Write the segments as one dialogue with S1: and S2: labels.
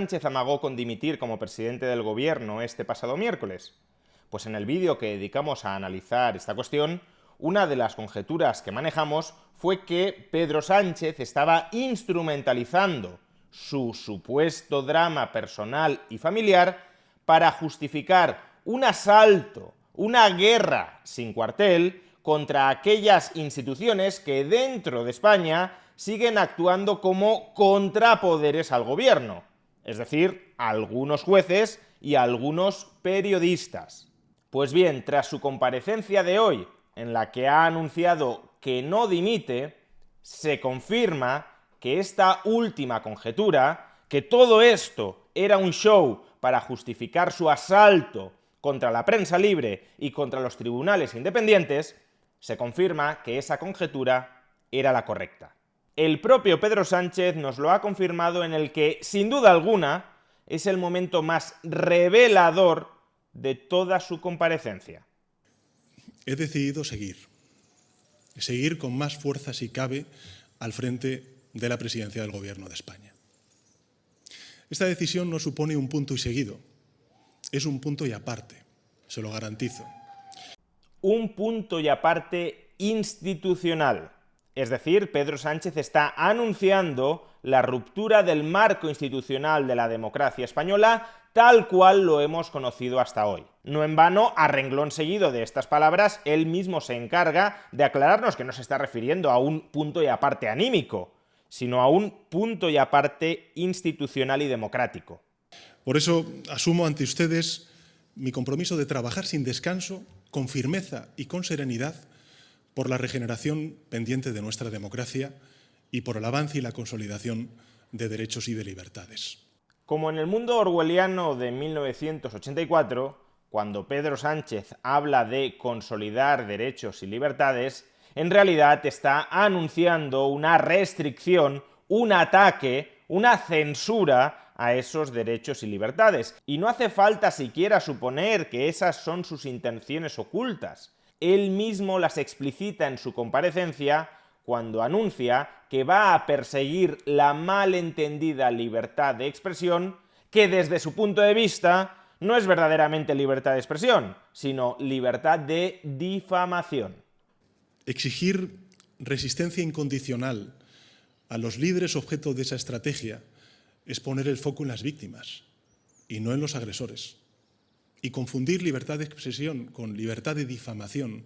S1: Sánchez amagó con dimitir como presidente del gobierno este pasado miércoles? Pues en el vídeo que dedicamos a analizar esta cuestión, una de las conjeturas que manejamos fue que Pedro Sánchez estaba instrumentalizando su supuesto drama personal y familiar para justificar un asalto, una guerra sin cuartel contra aquellas instituciones que dentro de España siguen actuando como contrapoderes al gobierno, es decir, algunos jueces y algunos periodistas. Pues bien, tras su comparecencia de hoy, en la que ha anunciado que no dimite, se confirma que esta última conjetura, que todo esto era un show para justificar su asalto contra la prensa libre y contra los tribunales independientes, se confirma que esa conjetura era la correcta. El propio Pedro Sánchez nos lo ha confirmado en el que, sin duda alguna, es el momento más revelador de toda su comparecencia.
S2: He decidido seguir con más fuerza si cabe al frente de la presidencia del Gobierno de España. Esta decisión no supone un punto y seguido, es un punto y aparte, se lo garantizo.
S1: Un punto y aparte institucional. Es decir, Pedro Sánchez está anunciando la ruptura del marco institucional de la democracia española tal cual lo hemos conocido hasta hoy. No en vano, a renglón seguido de estas palabras, él mismo se encarga de aclararnos que no se está refiriendo a un punto y aparte anímico, sino a un punto y aparte institucional y democrático.
S2: Por eso asumo ante ustedes mi compromiso de trabajar sin descanso, con firmeza y con serenidad, por la regeneración pendiente de nuestra democracia y por el avance y la consolidación de derechos y de libertades.
S1: Como en el mundo orwelliano de 1984, cuando Pedro Sánchez habla de consolidar derechos y libertades, en realidad está anunciando una restricción, un ataque, una censura a esos derechos y libertades. Y no hace falta siquiera suponer que esas son sus intenciones ocultas. Él mismo las explicita en su comparecencia cuando anuncia que va a perseguir la malentendida libertad de expresión, que desde su punto de vista no es verdaderamente libertad de expresión, sino libertad de difamación.
S2: Exigir resistencia incondicional a los líderes objeto de esa estrategia es poner el foco en las víctimas y no en los agresores. Y confundir libertad de expresión con libertad de difamación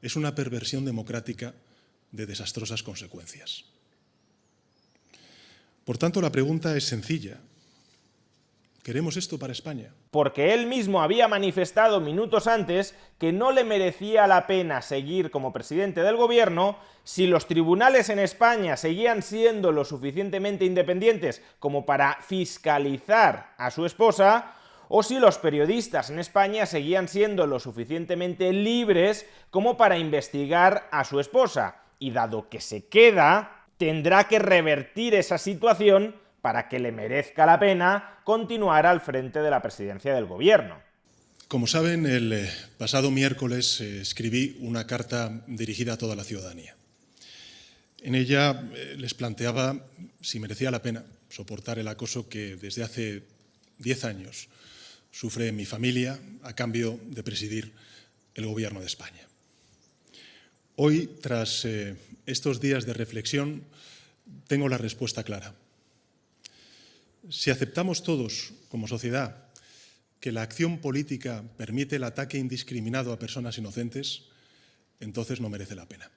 S2: es una perversión democrática de desastrosas consecuencias. Por tanto, la pregunta es sencilla. ¿Queremos esto para España?
S1: Porque él mismo había manifestado minutos antes que no le merecía la pena seguir como presidente del gobierno si los tribunales en España seguían siendo lo suficientemente independientes como para fiscalizar a su esposa, o si los periodistas en España seguían siendo lo suficientemente libres como para investigar a su esposa. Y dado que se queda, tendrá que revertir esa situación para que le merezca la pena continuar al frente de la presidencia del gobierno.
S2: Como saben, el pasado miércoles escribí una carta dirigida a toda la ciudadanía. En ella les planteaba si merecía la pena soportar el acoso que desde hace 10 años sufre mi familia a cambio de presidir el Gobierno de España. Hoy, tras estos días de reflexión, tengo la respuesta clara. Si aceptamos todos, como sociedad, que la acción política permite el ataque indiscriminado a personas inocentes, entonces no merece la pena.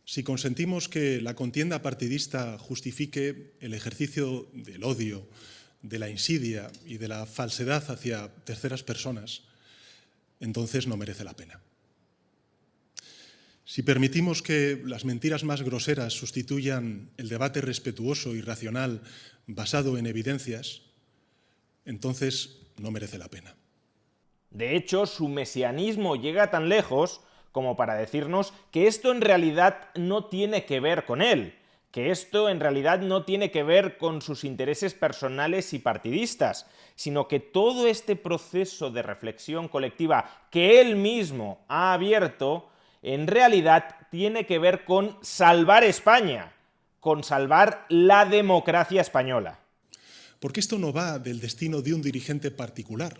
S2: Si consentimos que la contienda partidista justifique el ejercicio del odio, de la insidia y de la falsedad hacia terceras personas, entonces no merece la pena. Si permitimos que las mentiras más groseras sustituyan el debate respetuoso y racional basado en evidencias, entonces no merece la pena.
S1: De hecho, su mesianismo llega tan lejos como para decirnos que esto en realidad no tiene que ver con él, que esto en realidad no tiene que ver con sus intereses personales y partidistas, sino que todo este proceso de reflexión colectiva que él mismo ha abierto, en realidad tiene que ver con salvar España, con salvar la democracia española.
S2: Porque esto no va del destino de un dirigente particular.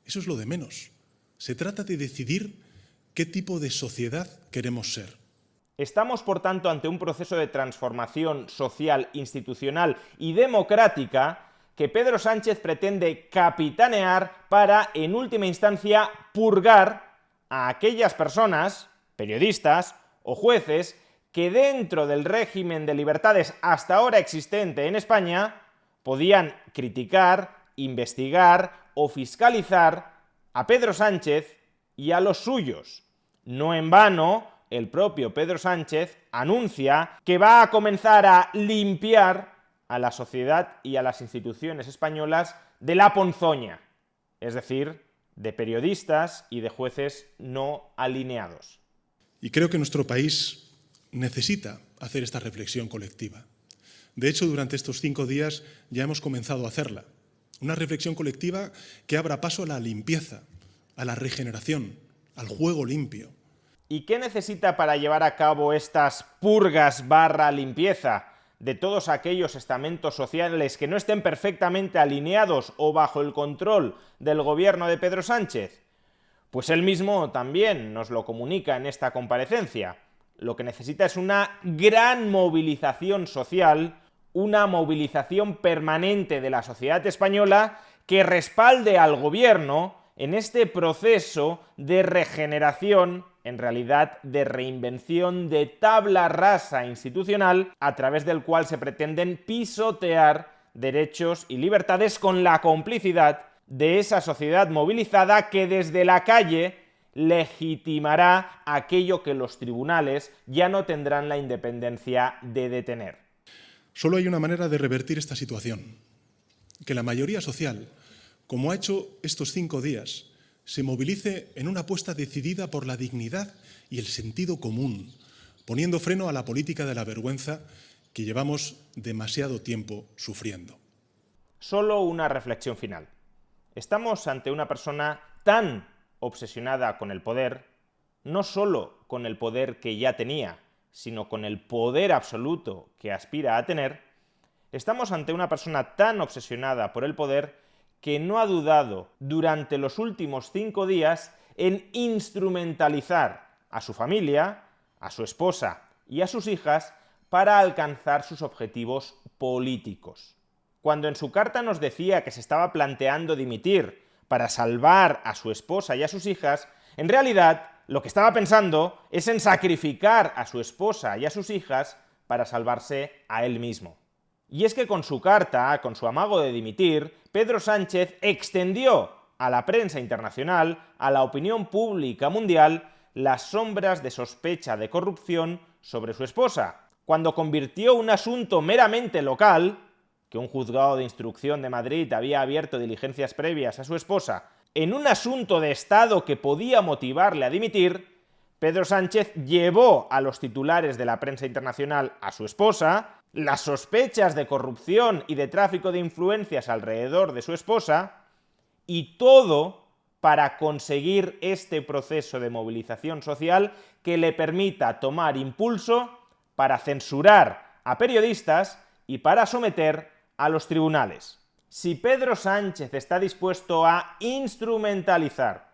S2: Eso es lo de menos. Se trata de decidir qué tipo de sociedad queremos ser.
S1: Estamos, por tanto, ante un proceso de transformación social, institucional y democrática que Pedro Sánchez pretende capitanear para, en última instancia, purgar a aquellas personas, periodistas o jueces, que dentro del régimen de libertades hasta ahora existente en España podían criticar, investigar o fiscalizar a Pedro Sánchez y a los suyos. No en vano, el propio Pedro Sánchez anuncia que va a comenzar a limpiar a la sociedad y a las instituciones españolas de la ponzoña, es decir, de periodistas y de jueces no alineados.
S2: Y creo que nuestro país necesita hacer esta reflexión colectiva. De hecho, durante estos 5 días ya hemos comenzado a hacerla. Una reflexión colectiva que abra paso a la limpieza, a la regeneración, al juego limpio.
S1: ¿Y qué necesita para llevar a cabo estas purgas / limpieza de todos aquellos estamentos sociales que no estén perfectamente alineados o bajo el control del gobierno de Pedro Sánchez? Pues él mismo también nos lo comunica en esta comparecencia. Lo que necesita es una gran movilización social, una movilización permanente de la sociedad española que respalde al gobierno en este proceso de regeneración, en realidad de reinvención de tabla rasa institucional, a través del cual se pretenden pisotear derechos y libertades con la complicidad de esa sociedad movilizada que desde la calle legitimará aquello que los tribunales ya no tendrán la independencia de detener.
S2: Solo hay una manera de revertir esta situación: que la mayoría social, como ha hecho estos 5 días, se movilice en una apuesta decidida por la dignidad y el sentido común, poniendo freno a la política de la vergüenza que llevamos demasiado tiempo sufriendo.
S1: Solo una reflexión final. Estamos ante una persona tan obsesionada con el poder, no solo con el poder que ya tenía, sino con el poder absoluto que aspira a tener. Estamos ante una persona tan obsesionada por el poder que no ha dudado durante los últimos 5 días en instrumentalizar a su familia, a su esposa y a sus hijas para alcanzar sus objetivos políticos. Cuando en su carta nos decía que se estaba planteando dimitir para salvar a su esposa y a sus hijas, en realidad lo que estaba pensando es en sacrificar a su esposa y a sus hijas para salvarse a él mismo. Y es que con su carta, con su amago de dimitir, Pedro Sánchez extendió a la prensa internacional, a la opinión pública mundial, las sombras de sospecha de corrupción sobre su esposa, cuando convirtió un asunto meramente local, que un juzgado de instrucción de Madrid había abierto diligencias previas a su esposa, en un asunto de Estado que podía motivarle a dimitir. Pedro Sánchez llevó a los titulares de la prensa internacional a su esposa, las sospechas de corrupción y de tráfico de influencias alrededor de su esposa, y todo para conseguir este proceso de movilización social que le permita tomar impulso para censurar a periodistas y para someter a los tribunales. Si Pedro Sánchez está dispuesto a instrumentalizar,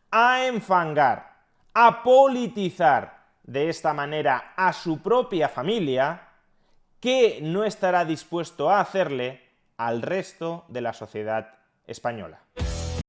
S1: a enfangar, a politizar de esta manera a su propia familia, ¿qué no estará dispuesto a hacerle al resto de la sociedad española?